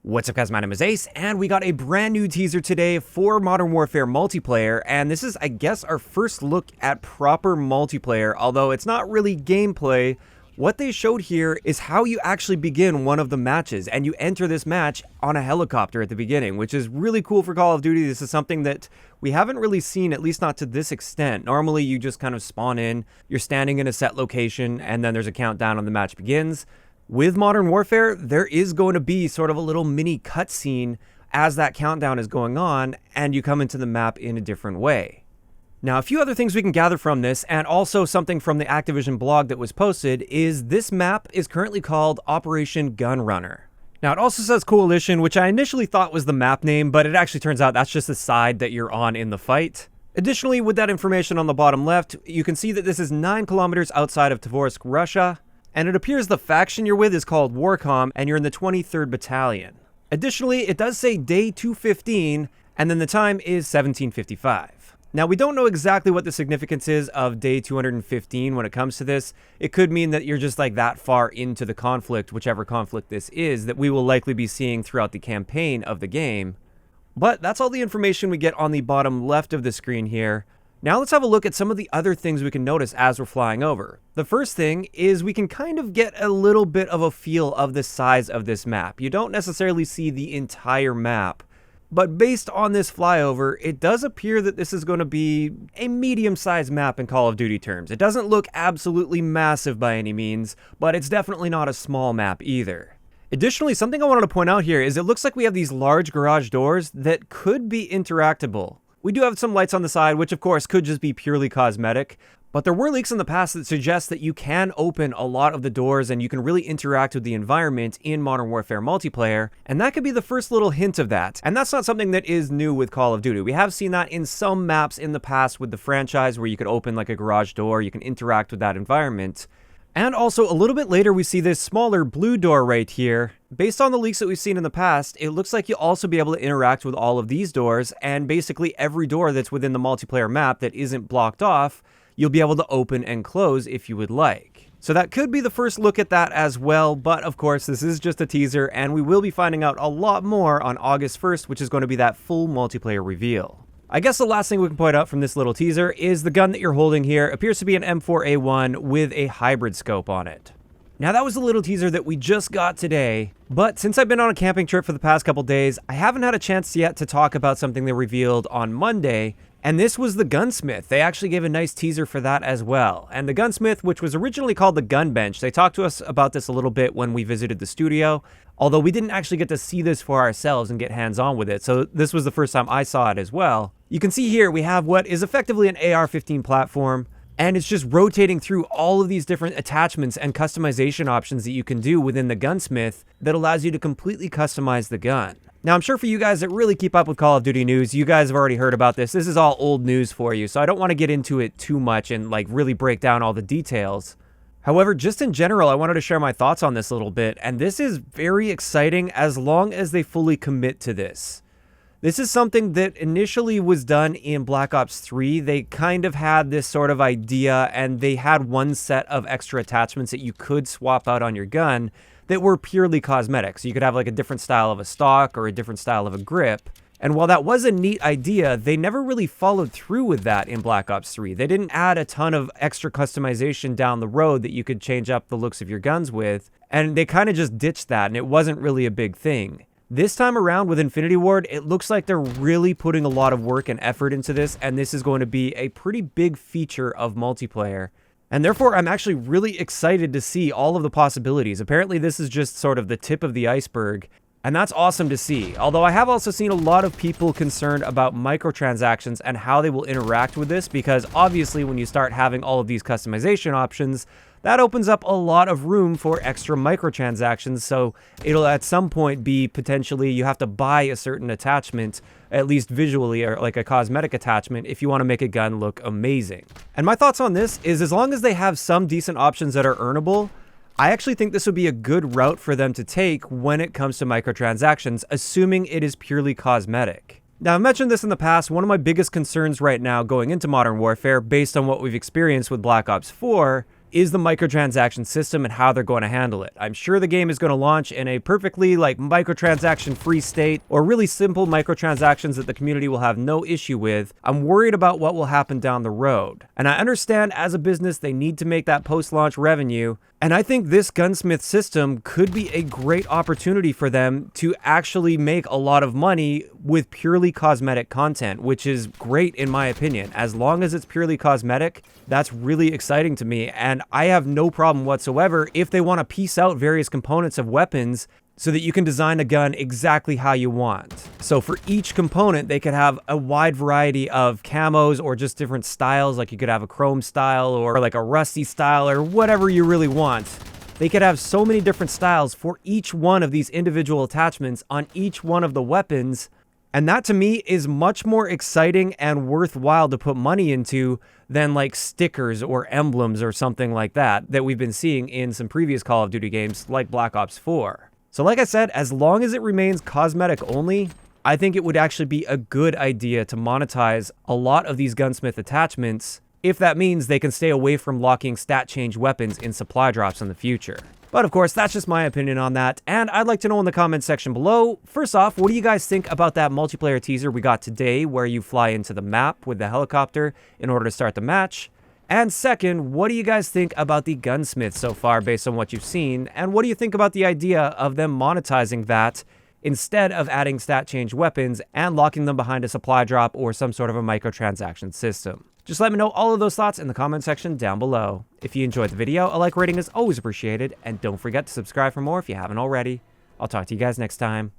What's up guys, my name is Ace, and we got a brand new teaser today for Modern Warfare multiplayer, and this is, I guess, our first look at proper multiplayer, although it's not really gameplay. What they showed here is how you actually begin one of the matches, and you enter this match on a helicopter at the beginning, which is really cool for Call of Duty. This is something that we haven't really seen, at least not to this extent. Normally, you just kind of spawn in, you're standing in a set location, and then there's a countdown and the match begins. With Modern Warfare, there is going to be sort of a little mini cutscene as that countdown is going on, and you come into the map in a different way. Now, a few other things we can gather from this, and also something from the Activision blog that was posted, is this map is currently called Operation Gunrunner. Now, it also says Coalition, which I initially thought was the map name, but it actually turns out that's just the side that you're on in the fight. Additionally, with that information on the bottom left, you can see that this is 9 kilometers outside of Tovorsk, Russia. And it appears the faction you're with is called Warcom, and you're in the 23rd Battalion. Additionally, it does say day 215, and then the time is 1755. Now, we don't know exactly what the significance is of day 215 when it comes to this. It could mean that you're just like that far into the conflict, whichever conflict this is, that we will likely be seeing throughout the campaign of the game. But that's all the information we get on the bottom left of the screen here. Now let's have a look at some of the other things we can notice as we're flying over. The first thing is we can kind of get a little bit of a feel of the size of this map. You don't necessarily see the entire map, but based on this flyover, it does appear that this is going to be a medium-sized map in Call of Duty terms. It doesn't look absolutely massive by any means, but it's definitely not a small map either. Additionally, something I wanted to point out here is it looks like we have these large garage doors that could be interactable. We do have some lights on the side, which of course could just be purely cosmetic, but there were leaks in the past that suggest that you can open a lot of the doors and you can really interact with the environment in Modern Warfare multiplayer, and that could be the first little hint of that. And that's not something that is new with Call of Duty. We have seen that in some maps in the past with the franchise where you could open like a garage door, you can interact with that environment. And also, a little bit later, we see this smaller blue door right here. Based on the leaks that we've seen in the past, it looks like you'll also be able to interact with all of these doors, and basically every door that's within the multiplayer map that isn't blocked off, you'll be able to open and close if you would like. So that could be the first look at that as well, but of course, this is just a teaser, and we will be finding out a lot more on August 1st, which is going to be that full multiplayer reveal. I guess the last thing we can point out from this little teaser is the gun that you're holding here appears to be an M4A1 with a hybrid scope on it. Now that was a little teaser that we just got today, but since I've been on a camping trip for the past couple days, I haven't had a chance yet to talk about something they revealed on Monday, and this was the Gunsmith. They actually gave a nice teaser for that as well. And the Gunsmith, which was originally called the Gun Bench, they talked to us about this a little bit when we visited the studio, although we didn't actually get to see this for ourselves and get hands-on with it, so this was the first time I saw it as well. You can see here we have what is effectively an AR-15 platform, and it's just rotating through all of these different attachments and customization options that you can do within the Gunsmith that allows you to completely customize the gun. Now, I'm sure for you guys that really keep up with Call of Duty news, you guys have already heard about this. This is all old news for you, so I don't want to get into it too much and like really break down all the details. However, just in general, I wanted to share my thoughts on this a little bit, and this is very exciting as long as they fully commit to this. This is something that initially was done in Black Ops 3. They kind of had this sort of idea, and they had one set of extra attachments that you could swap out on your gun that were purely cosmetic. So you could have like a different style of a stock or a different style of a grip. And while that was a neat idea, they never really followed through with that in Black Ops 3. They didn't add a ton of extra customization down the road that you could change up the looks of your guns with, and they kind of just ditched that, and it wasn't really a big thing. This time around with Infinity Ward, it looks like they're really putting a lot of work and effort into this, and this is going to be a pretty big feature of multiplayer. And therefore, I'm actually really excited to see all of the possibilities. Apparently, this is just sort of the tip of the iceberg, and that's awesome to see. Although I have also seen a lot of people concerned about microtransactions and how they will interact with this, because obviously when you start having all of these customization options, that opens up a lot of room for extra microtransactions, so it'll at some point be potentially you have to buy a certain attachment, at least visually, or like a cosmetic attachment, if you want to make a gun look amazing. And my thoughts on this is as long as they have some decent options that are earnable, I actually think this would be a good route for them to take when it comes to microtransactions, assuming it is purely cosmetic. Now, I've mentioned this in the past, one of my biggest concerns right now going into Modern Warfare, based on what we've experienced with Black Ops 4, is the microtransaction system and how they're going to handle it. I'm sure the game is going to launch in a perfectly microtransaction free state, or really simple microtransactions that the community will have no issue with. I'm worried about what will happen down the road. And I understand as a business they need to make that post-launch revenue, and I think this Gunsmith system could be a great opportunity for them to actually make a lot of money with purely cosmetic content, which is great in my opinion. As long as it's purely cosmetic, that's really exciting to me, and I have no problem whatsoever if they want to piece out various components of weapons so that you can design a gun exactly how you want. So for each component, they could have a wide variety of camos or just different styles. Like you could have a chrome style or like a rusty style or whatever you really want. They could have so many different styles for each one of these individual attachments on each one of the weapons. And that to me is much more exciting and worthwhile to put money into than like stickers or emblems or something like that we've been seeing in some previous Call of Duty games like Black Ops 4. So like I said, as long as it remains cosmetic only, I think it would actually be a good idea to monetize a lot of these Gunsmith attachments, if that means they can stay away from locking stat change weapons in supply drops in the future. But of course, that's just my opinion on that, and I'd like to know in the comments section below. First off, what do you guys think about that multiplayer teaser we got today, where you fly into the map with the helicopter in order to start the match? And second, what do you guys think about the Gunsmith so far based on what you've seen? And what do you think about the idea of them monetizing that instead of adding stat change weapons and locking them behind a supply drop or some sort of a microtransaction system? Just let me know all of those thoughts in the comment section down below. If you enjoyed the video, a like rating is always appreciated, and don't forget to subscribe for more if you haven't already. I'll talk to you guys next time.